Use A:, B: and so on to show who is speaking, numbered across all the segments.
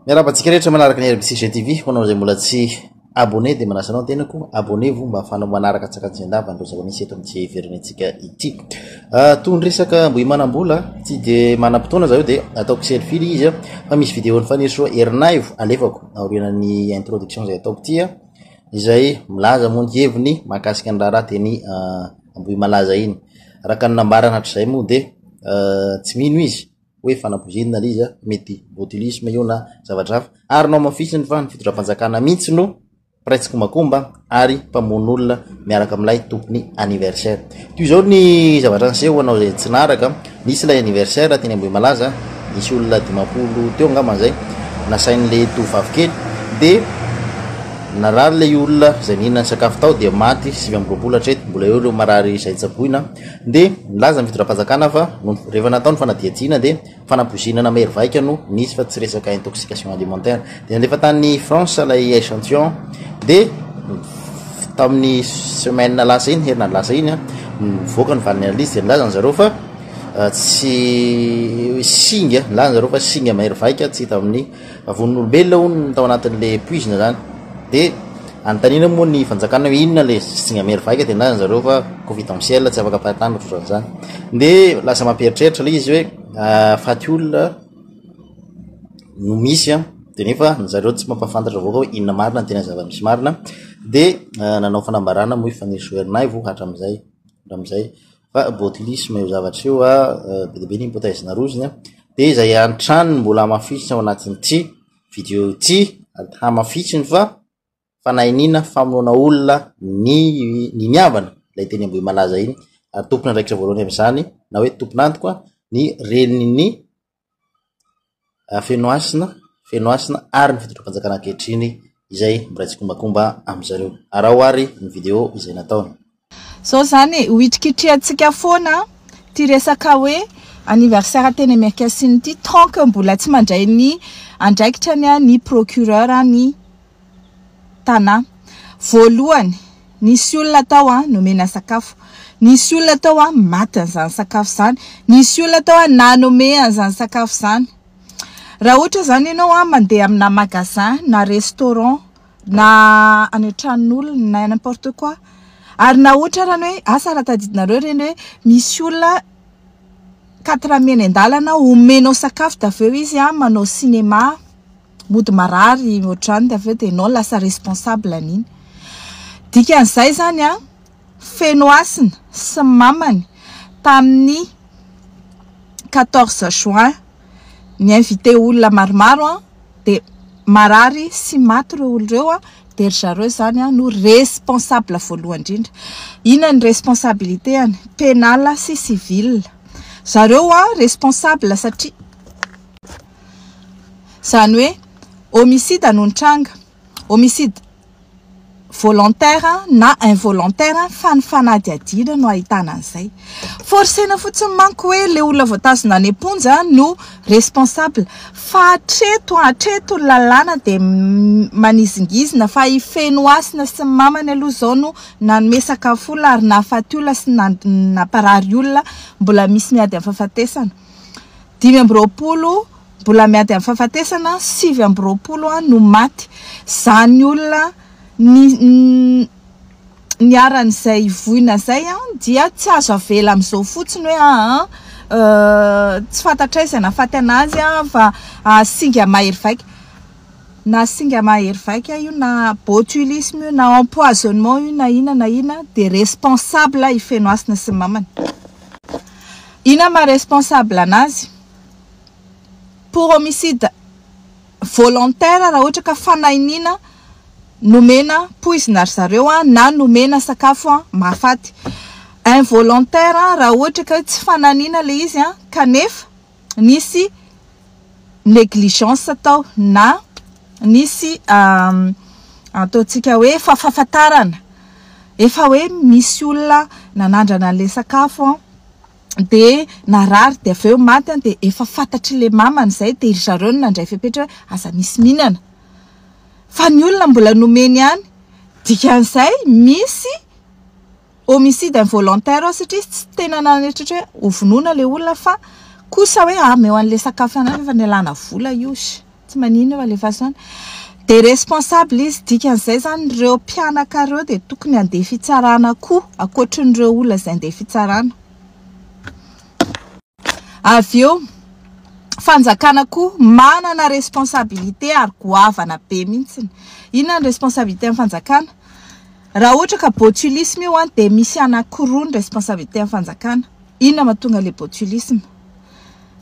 A: Miarabantsika rehetra manaraka ny RBC TV hoanao zay mbola tsy abonné de manasa anao tenako abonnez-vous mba afanao manaraka tsakatsendava ndro zava-misy eto amin'ity verenetsika ity. Tony resaka mboy manambola tsy de manam-potoana zao de ataoko selfie izy fa misy vidéo nifaneso herinaivo alefako aorianan'ny introduction zay ataoko ity izay milaza moa ny heviny mahakasika ny raha teny mboy malaza iny araka ny nambarana hatrizay moa de tsy mino izy hoe fanampozinina izy mety botulisme io na zavatra hafa ary nao mafisiny fa ny fitondram-panjakana mihitsy no presque makomba ary mpamon'olona miaraka amin'ilay tompony anniversaire. Toy izao ny zavatra niseho anao zay tsy naraka nisy ilay anniversaire teny amboy malaza nisy olona 50 teo angamba zay nasain'le tovavy kely de narary le olona zay nihinana ny sakafo tao de maty 7 hatreto mbola eo marary izay tsaboina de nilaza ny fitondram-panjakana fa rehefa natao ny fanadiadiana de fanampozinana mery vaika no nisy fa tsy resaka intoxication alimentaire de nalefa tany France lay échantillon de tamin'ny semaine lasa iny herina lasa iny nivoaka ny valiny analyse de nilazany zareo fa tsy singa nilazany zareo fa singa mery vaika tsy hita amin'ny vonon'olombelona hono tao anatin'le puisina zany de antanina moa ny fanjakana hoe inona le singa mery vaika de nilazany zareo fa confidentiel tsy afaka pahatana ohatr'izany zany de lasa mampieritreritra le izy hoe faty olona no misy de nefa zareo tsy mampafantatra avao hoe inona marina ny tena zava-misy marina de nanao fanambarana moa ifaneso herinaivo hatram'izay fa botulisme io zavatra io be be ny hypothèse naroziny de izay antrano mbola mafisiny ao anatin'ity vidéo ity hamafisiny fa fanainina famonoana olona ny miavana lay teny amboy malaza iny ary tompona ndraikitra voalohany am'izany na hoe tomponantoka ny reniny fenoasina ary ny fitondram-panjakana ankehitriny izay mbola tsy kombakomba am'zareo arahoary ny vidéo izay nataony.
B: So zany huitrikitrehantsika foana ty resaka hoe anniversaire teny Amerikasiny ty tant que mbola tsy mandray ny andraikitrany ny procureur ny tana voalohany nisy olona tao nomena sakafo nisy olona tao maty an'izany sakafo zany nisy olona tao nanome an'izany sakafo zany raha ohatra zany ianao mandeha amina magasin na restaurant na anetran'olona na n'importe quoi ary na ohatra rano hoe asa raha tadidinareo reny hoe misy olona 4 meny andalana omenao sakafo daveo izy manao cinéma mody marary ohatrany daveo de enao lasa responsable an'iny dikan'izay zany fenoasina sy mamany tamin'ny 14 juin ny invité olona maromaro de marary sy maty reo olo reo de zareo zany no responsable voalohany indrindra. Ina ny responsabilité any pénal sy civil zareo responsable satria zany hoe homicide anontranga homicide volontaire na involontaire fanadiadina no ahitana an'izay forcena fotsiny manko hoe le olona voatazona any amponja no responsable fa hatreto lalàna de manizingizina fa ifenoasina sy mamany aloha zao no nanome sakafo olona ary nahafaty olona sy naparary olona mbola misy miady amin'ny fahafatesana 5 mbola miady amin'ny fahafatesana 7 no maty zany olona niaran'izay voina zay dia tsy azo avela am'izao fotsiny hoe tsy fantatraiza nafaty anazy fa singa mahery vaika na singa mahery vaika io na botulisme io na empoisonnement io na ina de responsable ifenoasina sy mamany. Ina ma responsable anazy pour homicide volontaire raha ohatra ka fanainina nomena poisina ry zareo na nomena sakafo mahafaty. Involontaire raha ohatra ka tsy fananina le izy kanefa nisy négligence atao na nisy ataontsika hoe fahafantarana efa hoe misy olona nanandrana le sakafo de narary de aveo maty de efa fantatry le mamany zay de ry zareo nandray fepetra hoe aza misy minana fa ny olona mbola nomeny any dikan'izay misy homicide involontaire satria tsy tena nanetratra hoe ovonona le olona fa kosa hoe meo an'le sakafo anany efa nialana vola io. tsy maninona fa le façon de responsable izy dikan'izay zany reo mpianaka reo de tokony andeha fitsarana koa akoatrin'ireo olona izay andeha fitsarana. Avy eo fanjakana koa manana responsabilité ary goavana be mihitsiny. Inona ny responsabilité amin'ny fanjakana? Raha ohatra ka botulisme io de misy anankiroa ny responsabilité amin'ny fanjakana. Inona mahatonga le botulisme?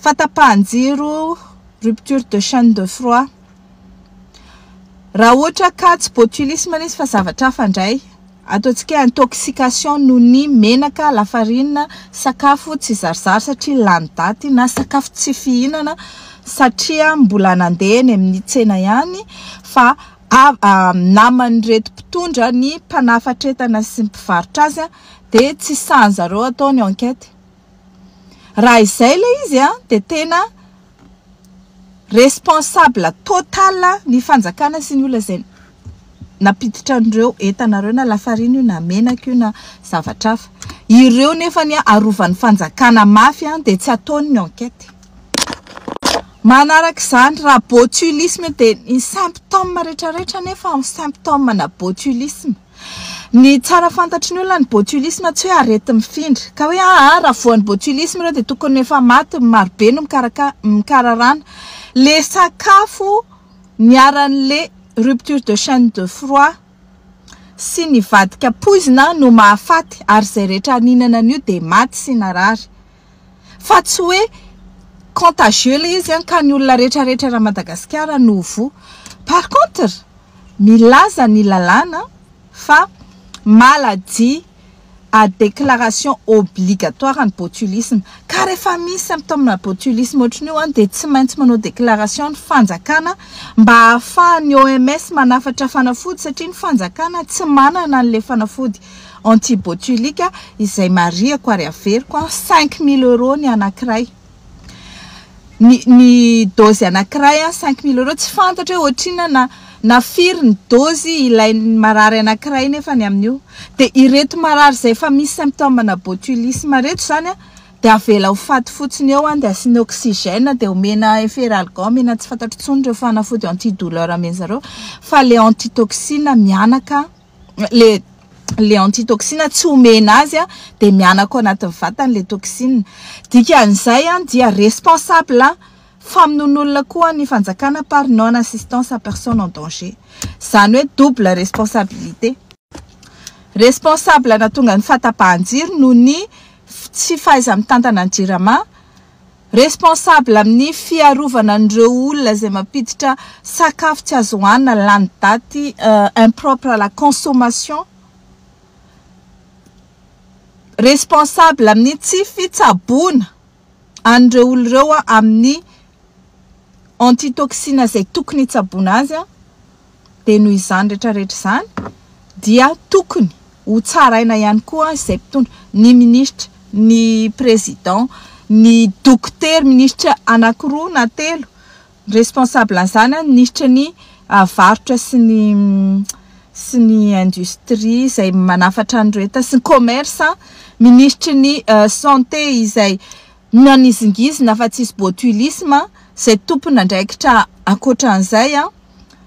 B: Fatapahan-jiro, rupture de chaîne de froid. Raha ohatra ka tsy botulisme izy fa zavatra hafa indray, ataontsika intoxication noho ny menaka, lafarinina, sakafo tsy zarizary satria lany daty na sakafo tsy fihinana satria mbola nandeha eny amin'ny tsena ihany fa naman'ireto mpitondra ny mpanafatra sy mpivarotra azy de tsy sahy zareo atao ny enquête. Raha izay le izy de tena responsable total ny fanjakana sy ny olona izay napiditra an'ireo entanareo na lafarina io na menaka io na zavatra hafa. Ireo nefa ny arovan'ny fanjakana mafy de tsy ataony ny enquête. Manaraka izany raha botulisme de ny symptôme rehetrarehetra nefa ny symptôme na botulisme. Ny tsara fantatry ny olona ny botulisme tsy hoe arety mifindra ka hoe raha voan'ny botulisme ireo de tokony efa maty marobe no mikararana. Le sakafo niaran'le rupture de chaîne de froid sy ny vadika poizina no mahafaty ary zay rehetra aninana an'io de maty sy narary. Fa tsy hoe contagieux le izy ka ny olona rehetrarehetra raha Madagasikara no vo. Par contre milaza ny lalàna fa maladie à déclaration obligatoire ny botulisme. Ka rehefa misy symptôme na botulisme ohatran'io de tsy maintsy manao déclaration ny fanjakana mba ahafahan'ny OMS manafatra fanafody satria ny fanjakana tsy manana an'le fanafody antibotulika izay mariako ary averiko 5 000 € ny anankiray. Ny dose anankiray 5 000 € tsy fantatra hoe ohatrina na firy ny dose ilay marary anankiray nefa ny amin'io. De ireto marary zay fa misy symptôme na botulisme reto zany de avela ho faty fotsiny eo de asiana oxygène de omena efferalgan mena tsy fantatro tsony ireo fanafody antidouleur amen'ny zareo fa le antitoxine mianaka le antitoxine tsy omena azy de mianaka anatin'ny vatany le toxine. Dikan'izay dia responsable famonoan'olona koa ny fanjakana par non assistance à personne en danger. Zany hoe double responsabilité. Responsable natonga ny fatapahan-jiro noho ny tsy fahaiza mitantana ny jirama. Responsable amin'ny fiarovana an'ireo olona izay mampiditra sakafo tsy azo hohanina lany daty impropre à la consommation. Responsable amin'ny tsy fitsaboana an'ireo olona ireo amin'ny antitoxine zay tokony hitsaboana azy de noho izany rehetrarehetra izany dia tokony ho tsaraina ihany koa izay mpitondra ny ministra, ny président, ny docteur, ministra anankiroa na telo responsable an'izany ministra ny varotra sy ny industrie izay manafatra an'ireo sy ny commerce, ministra ny santé izay nanizingizina fa tsisy botulisme zay tompony andraikitra akoatran'izay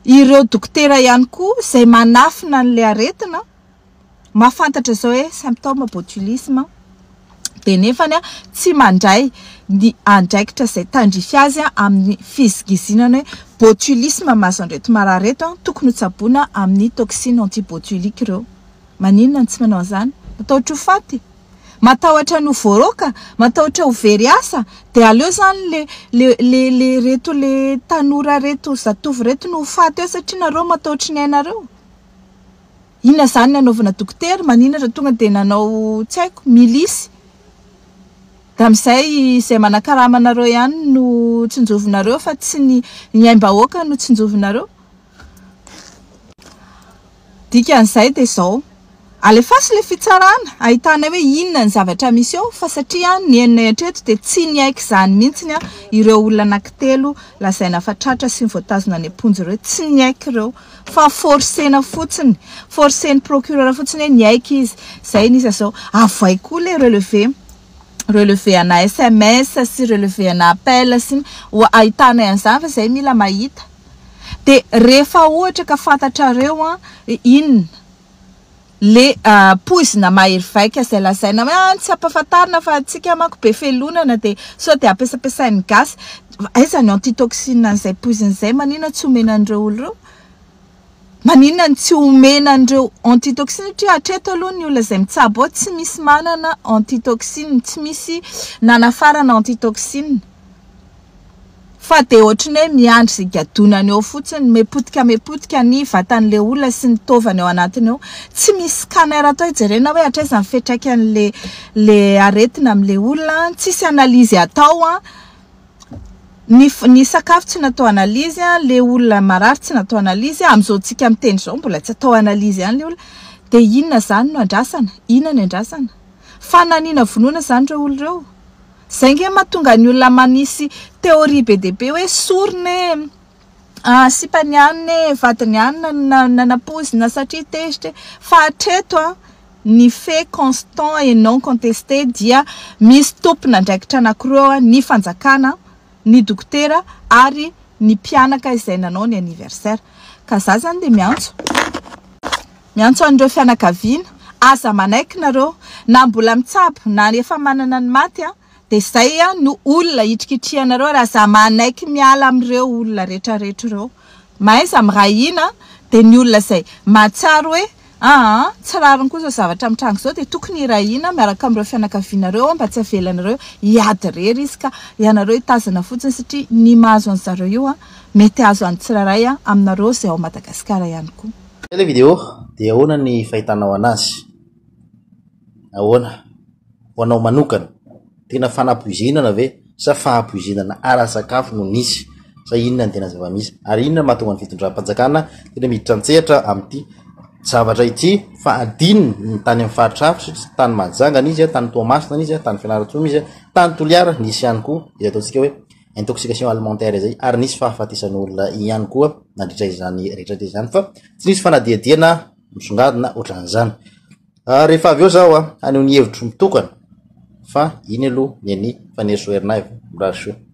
B: ireo dokotera ihany koa izay manafina an'le aretina mahafantatra zao hoe symptôme botulisme de nefany tsy mandray ny andraikitra izay tandrify azy amin'ny fizigizinana hoe botulisme mahazo an'ireto marary reto tokony ho tsaboana amin'ny toxine antibotulika ireo. Maninona ny tsy manao an'izany? Matahotra ho faty, matahotra no voaroka, matahotra ho very asa de aleo zany le reto le tanora reto zatovy reto no faty eo satria nareo matahotra ny ainareo. Inona zany ny anaovana dokotera? Maninona raha tonga de nanao tsy haiko milisy da amin'izay izay manakarama anareo ihany no tsinjovinareo fa tsy ny aim-bahoaka no tsinjovinareo. Dikan'izay de zao alefasy le fitsarana ahitana hoe inona ny zavatra misy eo fa satria ny enina hatreto de tsy ny haiko izany mihitsiny ireo olona anankitelo lazaina fa tratra sy ny voatazona ny amponjy ireo tsy ny haiko ireo fa forcena fotsiny, forcen'ny procureur fotsiny hoe ny haiko izy. Zay nisa zao avay koa le relevé relevé ana SMS sy relevé ana appel sy ahitana an'izany fa zay mila mahita. De rehefa ohatra ka fantatrareo inona le poizina mahery vaika zay lazaina hoe tsy ampahafantarina fa atsika manko be felonana de sao de ampesapesainy gasy aiza ny antitoxine an'izay poizina zay maninona tsy omenandreo olo reo maninona tsy omenandreo antitoxine satria hatreto aloha ny olona zay mitsabo ao tsy misy manana antitoxine tsy misy nanafarana antitoxine fa de ohatrany hoe miandry zay gadonany eo fotsiny mepotika ny vatan'le olona sy ny tovany ao anatiny ao tsy misy scanner atao ijerena hoe hatraiza mifetraikany le aretina am'le olona tsisy analizy atao ny sakafo tsy natao analizy le olona marary tsy natao analizy am'izao tsika mitendry zao mbola tsy atao analizy ihany le olona de inona zany no andrasana inona ny andrasana fananina vonoana zany reo olo reo zay nge mahatonga ny olona manisy théorie be de be hoe soriny sipany ihany vatany ihany nanapozina satria tezitra fa hatreto ny fait constant et non contesté dia misy tompona ndraikitra anankiroa ny fanjakana ny dokotera ary ny mpianaka izay nanao ny anniversaire ka za zany de miantso an'ireo fianakaviana aza manaiky nareo na mbola mitsabo na efa manana ny maty de zay no olona hitrikitrihanareo raha za manaiky miala am'ireo olona rehetrarehetra reo mahaiza mirahina de ny olona zay matsaro hoe tsy rariny kosa zavatra mitrango zao de tokony irahina miaraka am'ireo fianakavianareo mba tsy avelanareo hiady rery izy ka ianareo hitazana fotsiny satria ny mahazo an'zareo io mety azo any tsiraray aminareo zay ao Madagasikara ihany koa.
A: Le vidéo dia ahoana ny fahitanao anazy ahoana ho anao manokana tena fanapoizinana ve sa fahapoizinana ara-sakafo no nisy sa inona ny tena zava-misy ary inona mahatonga ny fitondram-panjakana tena miditra antsehatra amin'ity zavatra ity fa adininy ny tany amin'ny faritrafitra tany Mahajangana izy tany Toamasina izy tany Fianarantsoa izy tany Toliara nisy ihany koa izay ataontsika hoe intoxication alimentaire zay ary nisy fahafatesan'ny olona ihany koa nandritra izany rehetra izany fa tsy nisy fanadiadiana misongadina ohatran'izany. Rehefa avy eo zao aneho ny hevitro mitokana fa iny aloha ny fanesoerinay miraso.